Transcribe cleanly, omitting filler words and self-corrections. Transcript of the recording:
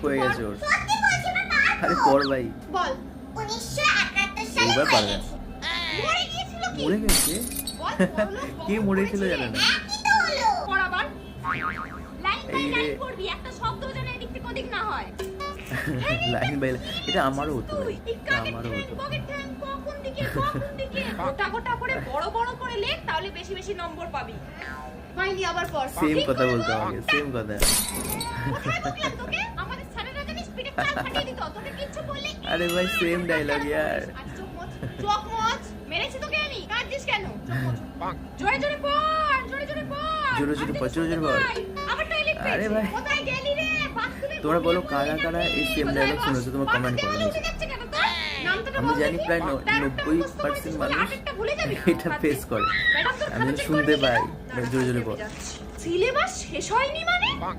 হয়ে গেছে ওর। আরে পর ভাই, বল 1971 সালে এইবার হয়ে পারবে। গেছে। মরে গিয়েছিল কি? মরে গেছে? বল, বলো, কে কখন মরেছিল মরেছিলে? জানে না। একই তো হলো। পড় আবার। লাইন বাই এই রে। লাইন পড়বি, একটা শব্দ যেন এদিক থেকে ওদিক না হয়। লাইন বাই লাইন, এটা আমারও হতো ভাই, তুই এই এটা কাকের আমারও ঠ্যাং, হতো। বগের ঠ্যাং, কখন দিকে, কখন দিকে। গোটা গোটা করে বড় বড় করে লেখ, তাহলে বেশি বেশি নম্বর পাবি। ফাইনালি আবার পড়। সেম ঠিক কথা করে বলতো বল। আমাকে, সেম কথা। কোথায় বকলাম তোকে? আমাদের স্যারেরা জানিস পিঠে প্রাণ ফাটিয়ে দিত। তোকে কিচ্ছু বললে আরে ভাই সেম ডায়লগ ইয়ার। আজ চোখ মোচ, চোখ মোচ। মেরেছি তোকে আমি। কাঁদছিস কেন? চোখ মোচ। জোরে জোরে পড়, জোরে জোরে পড়। জোরে জোরে পড়, জোরে জোরে পড়। আবার টয়লেট আরে পেয়েছি। ভাই। কোথায় গেলি রে? বাথরুমে তোমরা ঢুকে বলো পড়ে কারা যাবি। কারা এই সেম কোথায় ডায়লগ বস? শুনেছো, তোমরা কমেন্ট করো বাথরুমে নিচে। উঠে যাচ্ছে কেন তোর? নামটা তো আমি বল জানি দেখি। প্রায় ডায়লগটা 90% মুখস্থ করেছিস বলে মানুষ আরেকটা ভুলে যাবি? এটা ফেস করে। ম্যাডাম তোর আমি খাতা চেক শুনতে করে পাই। দিল। জোরে জোরে পড়। সিলেবাস শেষ হয়নি মানে?